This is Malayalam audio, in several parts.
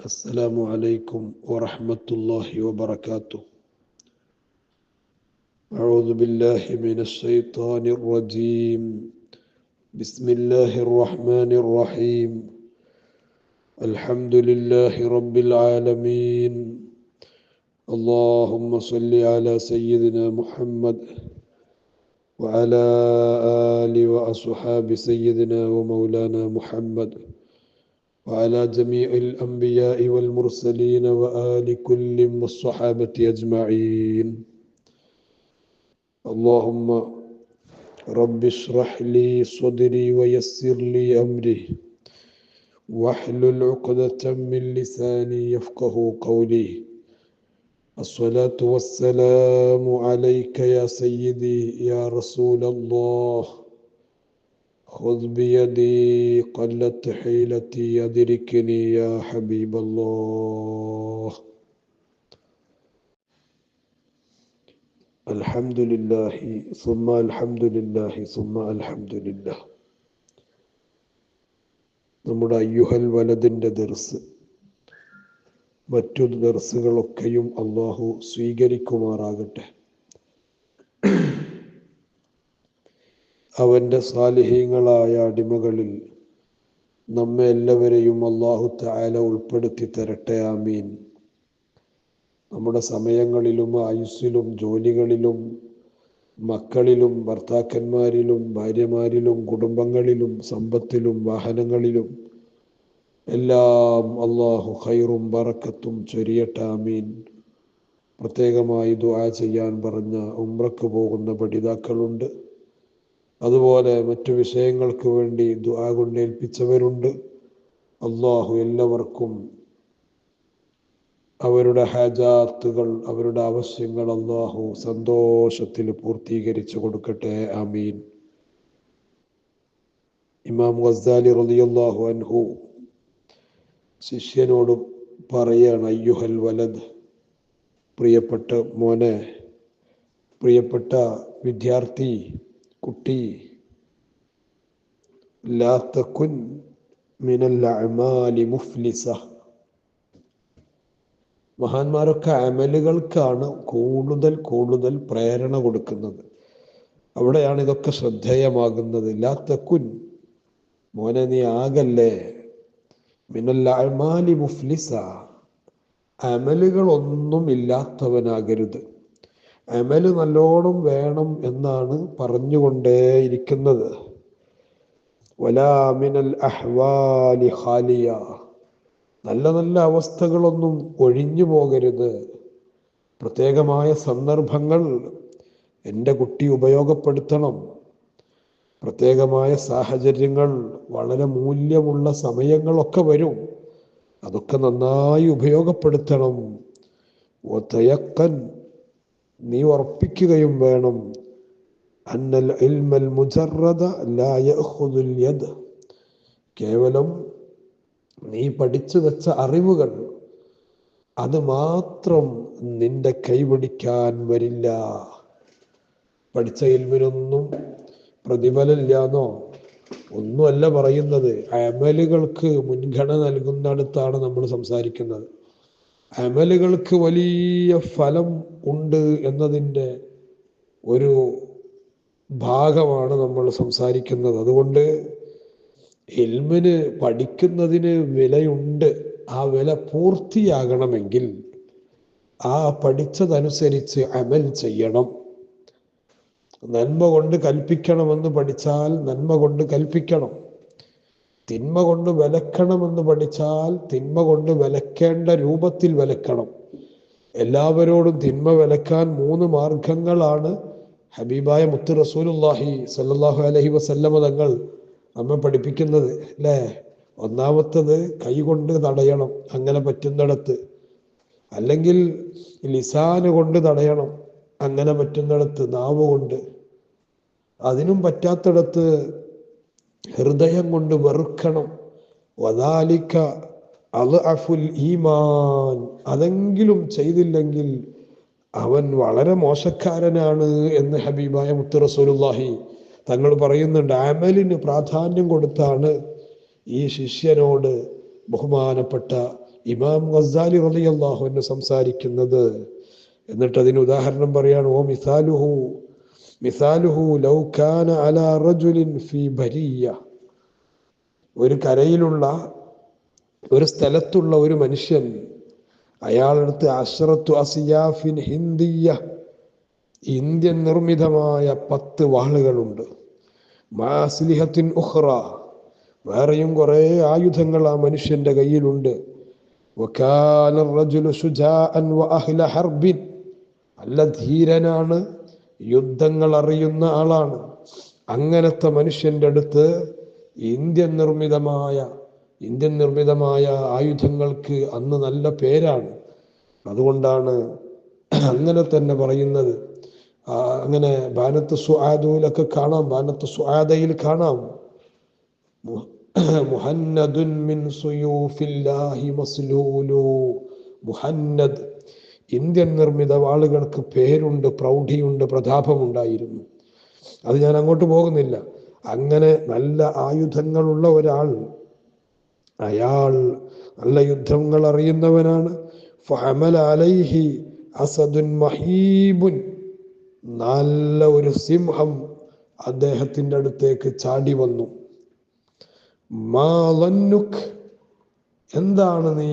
السلام عليكم ورحمة الله وبركاته. أعوذ بالله من الشيطان الرجيم. بسم الله الرحمن الرحيم. الحمد لله رب العالمين. اللهم صل على سيدنا محمد وعلى آل وأصحاب سيدنا ومولانا محمد وعلى جميع الأنبياء والمرسلين وآل كل والصحابة أجمعين. اللهم رب اشرح لي صدري ويسر لي أمري واحلل عقدة من لساني يفقه قولي. الصلاة والسلام عليك يا سيدي يا رسول الله. خذ بيدي قلت حيلتي أدركني يا حبيب الله. الحمد لله ثم الحمد لله ثم الحمد لله. നമ്മുടെ അയ്യുഹൽ വലദിൻ്റെ ദർസ് മറ്റു ദർസുകളൊക്കെയും അള്ളാഹു സ്വീകരിക്കുമാറാകട്ടെ. അവൻ്റെ സാലിഹീങ്ങളായ അടിമകളിൽ നമ്മെ എല്ലാവരെയും അള്ളാഹു തആല ഉൾപ്പെടുത്തി തരട്ടെ. ആമീൻ. നമ്മുടെ സമയങ്ങളിലും ആയുസ്സിലും ജോലികളിലും മക്കളിലും ഭർത്താക്കന്മാരിലും ഭാര്യമാരിലും കുടുംബങ്ങളിലും സമ്പത്തിലും വാഹനങ്ങളിലും എല്ലാം അള്ളാഹു ഖൈറും ബറക്കത്തും ചൊരിയട്ടെ. ആമീൻ. പ്രത്യേകമായി ദുആ ചെയ്യാൻ പറഞ്ഞ ഉംറക്ക് പോകുന്ന പഠിതാക്കളുണ്ട്. അതുപോലെ മറ്റു വിഷയങ്ങൾക്ക് വേണ്ടി ദുആ കൊണ്ടേൽപ്പിച്ചവരുണ്ട്. അള്ളാഹു എല്ലാവർക്കും അവരുടെ ഹാജാത്തുകൾ, അവരുടെ ആവശ്യങ്ങൾ അള്ളാഹു സന്തോഷത്തിൽ പൂർത്തീകരിച്ചു കൊടുക്കട്ടെ. ആമീൻ. ഇമാം ഗസ്സാലി റളിയല്ലാഹു അൻഹു ശിഷ്യനോട് പറയാണ്, അയ്യുഹൽ വലദ്, പ്രിയപ്പെട്ട മോനെ, പ്രിയപ്പെട്ട വിദ്യാർത്ഥി, കുട്ടി, ലാ തകുൻ മിനൽ അഅമാലി മുഫ്ലിസ. മഹാന്മാരൊക്കെ അമലുകൾക്കാണ് കൂടുതൽ കൂടുതൽ പ്രേരണ കൊടുക്കുന്നത്. അവിടെയാണ് ഇതൊക്കെ ശ്രദ്ധേയമാകുന്നത്. ലാ തകുൻ, മോനെ നീ ആകല്ലേ, മിനൽ അഅമാലി മുഫ്ലിസ, അമലുകളൊന്നും ഇല്ലാത്തവനാകരുത്. അമല് നല്ലോണം വേണം എന്നാണ് പറഞ്ഞുകൊണ്ടേയിരിക്കുന്നത്. വലാ മിനൽ അഹ്വാലി ഖാലിയ, നല്ല നല്ല അവസ്ഥകളൊന്നും ഒഴിഞ്ഞു പോകരുത്. പ്രത്യേകമായ സന്ദർഭങ്ങൾ എൻ്റെ കുട്ടി ഉപയോഗപ്പെടുത്തണം. പ്രത്യേകമായ സാഹചര്യങ്ങൾ, വളരെ മൂല്യമുള്ള സമയങ്ങളൊക്കെ വരും. അതൊക്കെ നന്നായി ഉപയോഗപ്പെടുത്തണം. വതയഖൻ, നീ ഉറപ്പിക്കുകയും വേണം. അന്നൽ ഇൽമൽ മുജറദ ലാ യഅഖുദുൽ യദ്, കേവലം നീ പഠിച്ചു വെച്ച അറിവുകൾ അത് മാത്രം നിന്റെ കൈപിടിക്കാൻ വരില്ല. പഠിച്ച ഇൽമിനൊന്നും പ്രതിഫലമില്ലാന്നോ ഒന്നുമല്ല പറയുന്നത്. അമലുകൾക്ക് മുൻഗണന നൽകുന്നിടത്താണ് നമ്മൾ സംസാരിക്കുന്നത്. അമലുകൾക്ക് വലിയ ഫലം ഉണ്ട് എന്നതിൻ്റെ ഒരു ഭാഗമാണ് നമ്മൾ സംസാരിക്കുന്നത്. അതുകൊണ്ട് ഇൽമിന്, പഠിക്കുന്നതിന് വിലയുണ്ട്. ആ വില പൂർത്തിയാകണമെങ്കിൽ ആ പഠിച്ചതനുസരിച്ച് അമൽ ചെയ്യണം. നന്മ കൊണ്ട് കൽപ്പിക്കണമെന്ന് പഠിച്ചാൽ നന്മ കൊണ്ട് കൽപ്പിക്കണം. തിന്മ കൊണ്ട് വിലക്കണമെന്ന് പഠിച്ചാൽ തിന്മ കൊണ്ട് വിലക്കേണ്ട രൂപത്തിൽ വിലക്കണം. എല്ലാവരോടും തിന്മ വിലക്കാൻ 3 മാർഗങ്ങളാണ് ഹബീബായ മുത്ത് റസൂലുള്ളാഹി സ്വല്ലല്ലാഹു അലൈഹി വസല്ലമ തങ്ങൾ നമ്മെ പഠിപ്പിക്കുന്നത്, അല്ലേ? ഒന്നാമത്തത് കൈ കൊണ്ട് തടയണം, അങ്ങനെ പറ്റുന്നിടത്ത്. അല്ലെങ്കിൽ ലിസാന് കൊണ്ട് തടയണം, അങ്ങനെ പറ്റുന്നിടത്ത് നാവ് കൊണ്ട്. അതിനും പറ്റാത്തിടത്ത് ഹൃദയം കൊണ്ട് വെറുക്കണം. വദാലിക അദ്അഫുൽ ഈമാൻ, അതെങ്കിലും ചെയ്തില്ലെങ്കിൽ അവൻ വളരെ മോശക്കാരനാണ് എന്ന് ഹബീബായ മുത്ത് റസൂലുള്ളാഹി തങ്ങൾ പറയുന്നുണ്ട്. അമലിന് പ്രാധാന്യം കൊടുത്താണ് ഈ ശിഷ്യനോട് ബഹുമാനപ്പെട്ട ഇമാം ഗസ്സാലി റളിയല്ലാഹു അൻഹു സംസാരിക്കുന്നത്. എന്നിട്ട് അതിന് ഉദാഹരണം പറയാണ്, ഓ മിസാലുഹു ലൗ കാന അലാ റജുലിൻ ഫീ ബരിയ്യ, ഒരു കരയിലുള്ള ഒരു സ്ഥലത്തുള്ള ഒരു മനുഷ്യൻ, അയാളടുത്ത് അശ്റത്തു അസിയാഫിൻ ഹിന്ദിയ, ഇന്ത്യൻ നിർമ്മിതമായ 10 വാളുകളുണ്ട്. മാസ്ലിഹത്തിൻ ഉഖ്റ, വേറെയും കുറെ ആയുധങ്ങൾ ആ മനുഷ്യന്റെ കയ്യിലുണ്ട്. വകാന റജുലു ശുജാഅൻ വഅഹ്ല ഹർബിൻ, നല്ല ധീരനാണ്, യുദ്ധങ്ങൾ അറിയുന്ന ആളാണ്. അങ്ങനത്തെ മനുഷ്യന്റെ അടുത്ത് ഇന്ത്യൻ നിർമ്മിതമായ ആയുധങ്ങൾക്ക് അന്ന് നല്ല പേരാണ്. അതുകൊണ്ടാണ് അങ്ങനെ തന്നെ പറയുന്നത്. അങ്ങനെ ബാനത്ത് സുആദയിലൊക്കെ കാണാം, ബാനത്ത് സുആദയിൽ കാണാം, മുഹന്നദുൻ മിൻ സുയൂഫില്ലാഹി മസ്ലൂലു. മുഹന്നദ്, ഇന്ത്യൻ നിർമ്മിത വാളുകൾക്ക് പേരുണ്ട്, പ്രൗഢിയുണ്ട്, പ്രതാപമുണ്ടായിരുന്നു. അത് ഞാൻ അങ്ങോട്ട് പോകുന്നില്ല. അങ്ങനെ നല്ല ആയുധങ്ങളുള്ള ഒരാൾ, അയാൾ നല്ല യുദ്ധങ്ങൾ അറിയുന്നവനാണ്. ഫഹമല അലൈഹി അസദുൻ മഹീബുൻ, നല്ല ഒരു സിംഹം അദ്ദേഹത്തിൻ്റെ അടുത്തേക്ക് ചാടി വന്നു. മാ ലന്നുക്, എന്താണ് നീ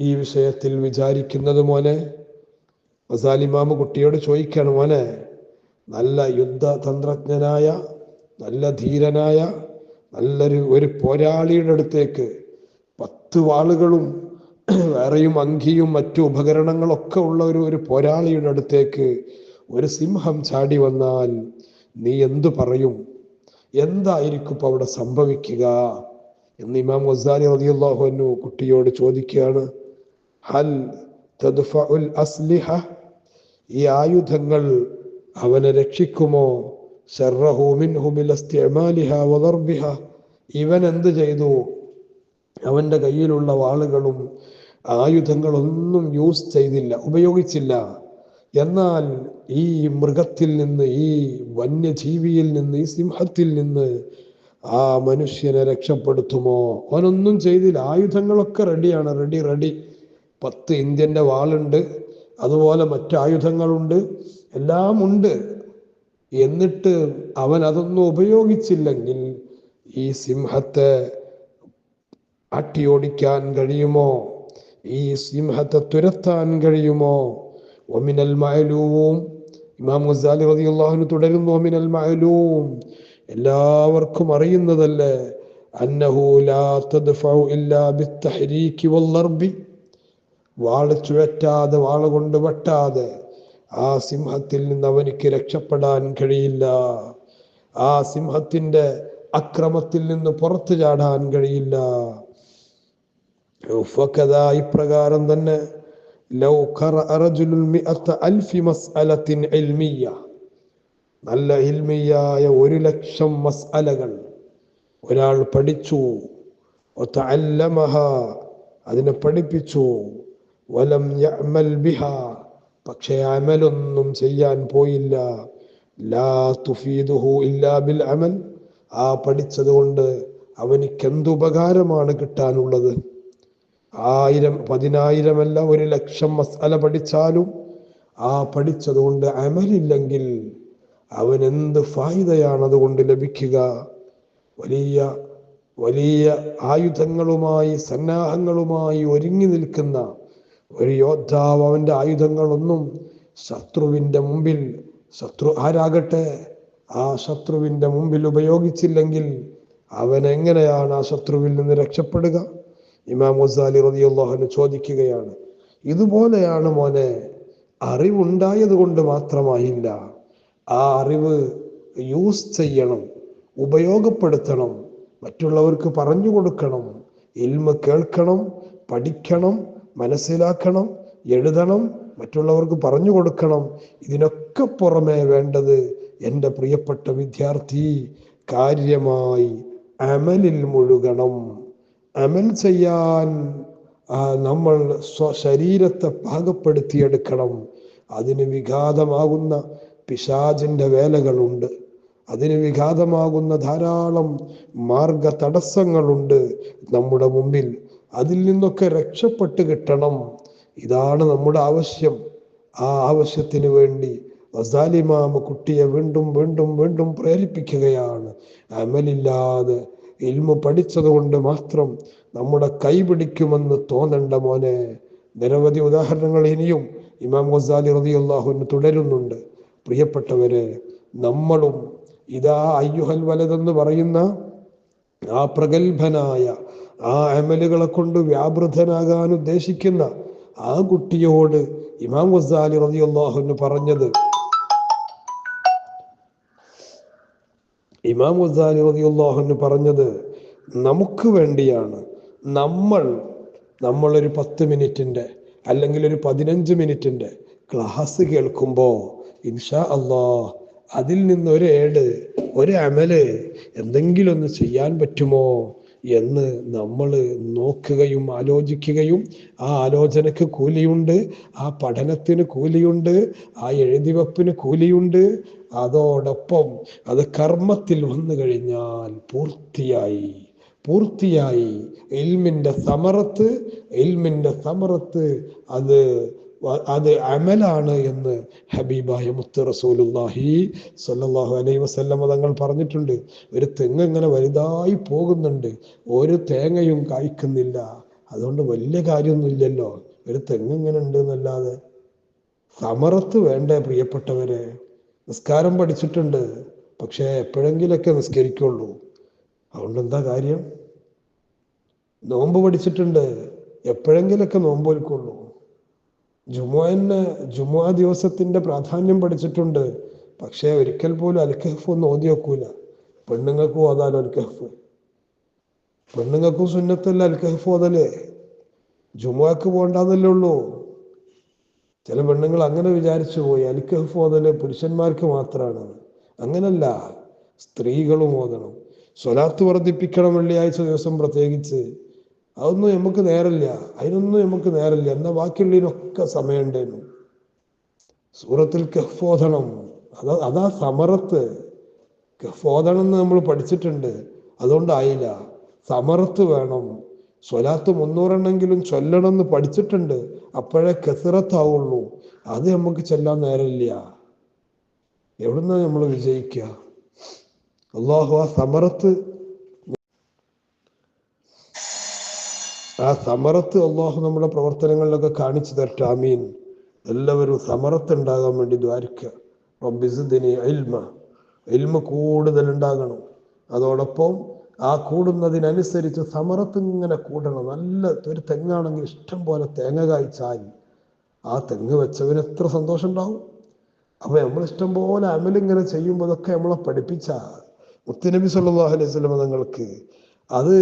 ഈ വിഷയത്തിൽ വിചാരിക്കുന്നത് മോനെ? ഗസാലിമാമ് കുട്ടിയോട് ചോദിക്കാണ്, മോനെ, നല്ല യുദ്ധതന്ത്രജ്ഞനായ, നല്ല ധീരനായ, ഒരു പോരാളിയുടെ അടുത്തേക്ക് 10 വാളുകളും വേറെയും അങ്കിയും മറ്റു ഉപകരണങ്ങളൊക്കെ ഉള്ള ഒരു പോരാളിയുടെ അടുത്തേക്ക് ഒരു സിംഹം ചാടി വന്നാൽ നീ എന്തു പറയും? എന്തായിരിക്കും ഇപ്പൊ അവിടെ സംഭവിക്കുക എന്ന് ഇമാം ഗസാലി റളിയല്ലാഹു അൻഹു കുട്ടിയോട് ചോദിക്കുകയാണ്. ഹൽ തദ്ഫഉൽ അസ്ലിഹ, ഈ ആയുധങ്ങൾ അവനെ രക്ഷിക്കുമോ? ശർറഹു മിൻഹു ബിൽ ഇസ്തിഅമാലിഹ വദർബിഹ, ഇവൻ എന്ത് ചെയ്തു? അവന്റെ കയ്യിലുള്ള വാളുകളും ആയുധങ്ങളൊന്നും യൂസ് ചെയ്തില്ല, ഉപയോഗിച്ചില്ല. എന്നാൽ ഈ മൃഗത്തിൽ നിന്ന്, ഈ വന്യജീവിയിൽ നിന്ന്, ഈ സിംഹത്തിൽ നിന്ന് ആ മനുഷ്യനെ രക്ഷപ്പെടുത്തുമോ? അവനൊന്നും ചെയ്തില്ല. ആയുധങ്ങളൊക്കെ റെഡിയാണ്, റെഡി. 10 ഇന്ത്യൻ്റെ വാളുണ്ട്, അതുപോലെ മറ്റായുധങ്ങളുണ്ട്, എല്ലാം ഉണ്ട്. എന്നിട്ട് അവൻ അതൊന്നും ഉപയോഗിച്ചില്ലെങ്കിൽ ഈ സിംഹത്തെ അട്ടിയോടിക്കാൻ കഴിയുമോ? ഈ സിംഹത്തെ തുരത്താൻ കഴിയുമോ? വമിനൽ മഅലൂം, ഇമാം ഗസാലി റളിയല്ലാഹു അൻഹു തുടരുന്നു, വമിനൽ മഅലൂം, എല്ലാവർക്കും അറിയുന്നതല്ലേ, അന്നഹു ലാ തദ്ഫഉ ഇല്ലാ ബിത്തഹ്രീകി വൽളർബി, വാള് ചുഴറ്റാതെ, വാള് കൊണ്ട് വെട്ടാതെ ആ സിംഹത്തിൽ നിന്ന് അവനിക്ക് രക്ഷപ്പെടാൻ കഴിയില്ല. ആ സിംഹത്തിന്റെ അക്രമത്തിൽ നിന്ന് പുറത്തു ചാടാൻ കഴിയില്ല. ഇപ്രകാരം തന്നെ ലൗ ഖറഅ റജുലുൻ മിഅത അൽഫി മസ്അലത്തിൻ ഇൽമിയ്യ, നല്ല ഇൽമിയായ 1,00,000 മസ്അലകൾ ഒരാൾ പഠിച്ചു, വതഅല്ലമഹ, അതിനെ പഠിപ്പിച്ചു, വലം യഅമൽ ബിഹ, പക്ഷേ അമലൊന്നും ചെയ്യാൻ പോയില്ല, ലാ തുഫീദുഹു ഇല്ലാ ബിൽ അമൽ, ആ പഠിച്ചത് കൊണ്ട് അവനിക്ക് എന്തുപകാരമാണ് കിട്ടാനുള്ളത്? 1000, 10,000 അല്ല, 1,00,000 മസ്അല പഠിച്ചാലും ആ പഠിച്ചത് കൊണ്ട് അമലില്ലെങ്കിൽ അവൻ എന്ത് ഫായിദയാണ് അതുകൊണ്ട് ലഭിക്കുക? വലിയ ആയുധങ്ങളുമായി, സന്നാഹങ്ങളുമായി ഒരുങ്ങി നിൽക്കുന്ന ഒരു യോദ്ധാവ് അവന്റെ ആയുധങ്ങളൊന്നും ശത്രുവിന്റെ മുമ്പിൽ, ശത്രു ആരാകട്ടെ, ആ ശത്രുവിന്റെ മുമ്പിൽ ഉപയോഗിച്ചില്ലെങ്കിൽ അവൻ എങ്ങനെയാണ് ആ ശത്രുവിൽ നിന്ന് രക്ഷപ്പെടുക? ഇമാം ഗസാലി റളിയല്ലാഹു അൻഹു ചോദിക്കുകയാണ്. ഇതുപോലെയാണ് മോനെ, അറിവുണ്ടായത് കൊണ്ട് മാത്രമായില്ല, ആ അറിവ് യൂസ് ചെയ്യണം, ഉപയോഗപ്പെടുത്തണം, മറ്റുള്ളവർക്ക് പറഞ്ഞു കൊടുക്കണം, ഇൽമ കേൾക്കണം, പഠിക്കണം, മനസ്സിലാക്കണം, എഴുതണം, മറ്റുള്ളവർക്ക് പറഞ്ഞു കൊടുക്കണം. ഇതിനൊക്കെ പുറമെ വേണ്ടത്, എൻ്റെ പ്രിയപ്പെട്ട വിദ്യാർത്ഥി, കാര്യമായി അമലിൽ മുഴുകണം. അമൽ ചെയ്യാൻ നമ്മൾ ശരീരത്തെ പാകപ്പെടുത്തിയെടുക്കണം. അതിന് വിഘാതമാകുന്ന പിശാചിന്റെ വേലകളുണ്ട്, അതിന് വിഘാതമാകുന്ന ധാരാളം മാർഗ തടസ്സങ്ങളുണ്ട് നമ്മുടെ മുമ്പിൽ. അതിൽ നിന്നൊക്കെ രക്ഷപ്പെട്ട് കിട്ടണം. ഇതാണ് നമ്മുടെ ആവശ്യം. ആ ആവശ്യത്തിന് വേണ്ടി ഗസാലി ഇമാം കുട്ടിയെ വീണ്ടും വീണ്ടും വീണ്ടും പ്രേരിപ്പിക്കുകയാണ്. അമലില്ലാതെ ഇൽമു പഠിച്ചത് കൊണ്ട് മാത്രം നമ്മുടെ കൈ പിടിക്കുമെന്ന് തോന്നണ്ട മോനെ. നിരവധി ഉദാഹരണങ്ങൾ ഇനിയും ഇമാം ഗസാലി റളിയല്ലാഹു അൻഹു തുടരുന്നുണ്ട്. പ്രിയപ്പെട്ടവരെ, നമ്മളും ഇതാ അയ്യുഹൽ വലതെന്ന് പറയുന്ന ആ പ്രഗത്ഭനായ ആ അമലുകളെ കൊണ്ട് വ്യാപൃതനാകാൻ ഉദ്ദേശിക്കുന്ന ആ കുട്ടിയോട് ഇമാം ഗസാലി റളിയല്ലാഹു അൻഹു പറഞ്ഞത്, നമുക്ക് വേണ്ടിയാണ്. നമ്മളൊരു 10 മിനിറ്റിന്റെ അല്ലെങ്കിൽ ഒരു 15 മിനിറ്റിന്റെ ക്ലാസ് കേൾക്കുമ്പോൾ ഇൻഷാ അല്ലാഹ് അതിൽ നിന്ന് ഒരു അമല് എന്തെങ്കിലും ഒന്ന് ചെയ്യാൻ പറ്റുമോ എന്ന് നമ്മൾ നോക്കുകയും ആലോചിക്കുകയും, ആ ആലോചനക്ക് കൂലിയുണ്ട്, ആ പഠനത്തിന് കൂലിയുണ്ട്, ആ എഴുതിവെപ്പിന് കൂലിയുണ്ട്. അതോടൊപ്പം അത് കർമ്മത്തിൽ വന്നു കഴിഞ്ഞാൽ പൂർത്തിയായി ഇൽമിന്റെ സമറത്ത് അത് അമലാണ് എന്ന് ഹബീബായ മുത്ത് റസൂലുള്ളാഹി സ്വല്ലല്ലാഹു അലൈഹി വസല്ലം തങ്ങൾ പറഞ്ഞിട്ടുണ്ട്. ഒരു തെങ്ങ് ഇങ്ങനെ വലുതായി പോകുന്നുണ്ട്, ഒരു തേങ്ങയും കായ്ക്കുന്നില്ല. അതുകൊണ്ട് വലിയ കാര്യമൊന്നുമില്ലല്ലോ, ഒരു തെങ്ങ് ഇങ്ങനെ ഉണ്ട് എന്നല്ലാതെ. സമറത്ത് വേണ്ടേ പ്രിയപ്പെട്ടവരെ? നിസ്കാരം പഠിച്ചിട്ടുണ്ട്, പക്ഷെ എപ്പോഴെങ്കിലൊക്കെ നിസ്കരിക്കുള്ളൂ. അതുകൊണ്ട് എന്താ കാര്യം? നോമ്പ് പഠിച്ചിട്ടുണ്ട്, എപ്പോഴെങ്കിലൊക്കെ നോമ്പ് എടുക്കുള്ളൂ. ജുമുഅ ദിവസത്തിന്റെ പ്രാധാന്യം പഠിച്ചിട്ടുണ്ട്, പക്ഷെ ഒരിക്കൽ പോലും അൽക്കഹഫ് ഒന്ന് ഓതി വെക്കൂല. പെണ്ണുങ്ങൾക്ക് ഓതാലോ അൽക്കഹഫ്? പെണ്ണുങ്ങൾക്കും സുന്നത്തല്ല അൽക്കഹഫ് ഓതല്. ജുമുഅക്ക് പോകണ്ടെന്നല്ലേ ഉള്ളൂ. ചില പെണ്ണുങ്ങൾ അങ്ങനെ വിചാരിച്ചു പോയി, അൽക്കഹഫ് ഓതല് പുരുഷന്മാർക്ക് മാത്രമാണ്. അങ്ങനല്ല, സ്ത്രീകളും ഓതണം. സ്വലാത്ത് വർദ്ധിപ്പിക്കണം വെള്ളിയാഴ്ച ദിവസം പ്രത്യേകിച്ച്. അതിനൊന്നും നമുക്ക് നേരമില്ല. എന്നാൽ ബാക്കിയുള്ളതിനൊക്കെ സമയമുണ്ടായിരുന്നു. സൂറത്തുൽ കഹ്ഫ് ഓതണം, അതാ സമറത്ത്. കഹ്ഫ് ഓതണം എന്ന് നമ്മൾ പഠിച്ചിട്ടുണ്ട്, അതുകൊണ്ടായില്ല. സമറത്ത് വേണം. സ്വലാത്ത് 300 എണ്ണെങ്കിലും ചൊല്ലണം എന്ന് പഠിച്ചിട്ടുണ്ട്, അപ്പോഴേ കസറത്താവുള്ളൂ. അത് നമുക്ക് ചെല്ലാൻ നേരമില്ല. എവിടുന്നാ നമ്മൾ വിജയിക്കുക? അള്ളാഹു ആ സമറത്ത് അള്ളാഹു നമ്മുടെ പ്രവർത്തനങ്ങളിലൊക്കെ കാണിച്ചു തരട്ടെ. ആമീൻ. എല്ലാവരും സമറത്ത് ഉണ്ടാകാൻ വേണ്ടി ദ്വാരിക്കുക. റബ്ബി സിദ്നി ഇൽമ കൂടുതൽ ഉണ്ടാകണം. അതോടൊപ്പം ആ കൂടുന്നതിനനുസരിച്ച് സമറത്ത് ഇങ്ങനെ കൂടണം. നല്ല ഒരു തെങ്ങാണെങ്കിൽ ഇഷ്ടം പോലെ തേങ്ങ കായ്ച്ചാൽ ആ തെങ്ങ് വെച്ചവന് എത്ര സന്തോഷം ഉണ്ടാവും. അപ്പൊ നമ്മൾ ഇഷ്ടം പോലെ അമലിങ്ങനെ ചെയ്യുമ്പോൾ അതൊക്കെ നമ്മളെ പഠിപ്പിച്ച മുത്തുനബി സല്ലല്ലാഹു അലൈഹി വസല്ലം തങ്ങൾക്ക് അത്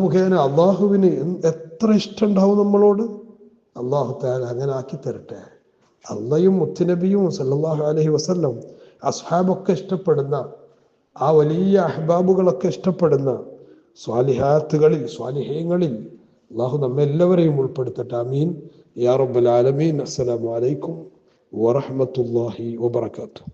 മുഖേന അള്ളാഹുവിന് എത്ര ഇഷ്ടം ഉണ്ടാവും നമ്മളോട്. അള്ളാഹു തആല അങ്ങനെ ആക്കി തരട്ടെ. അള്ളയും മുത്തുനബിയും സല്ലല്ലാഹു അലൈഹി വസല്ലം അസ്ഹാബൊക്കെ ഇഷ്ടപ്പെടുന്ന, ആ വലിയ അഹ്ബാബുകളൊക്കെ ഇഷ്ടപ്പെടുന്ന സ്വാലിഹീങ്ങളിൽ അള്ളാഹു നമ്മെല്ലാവരെയും ഉൾപ്പെടുത്തട്ടെ. ആമീൻ യാ റബ്ബൽ ആലമീൻ. അസ്സലാമു അലൈക്കും വറഹ്മത്തുള്ളാഹി വബറകാതുഹു.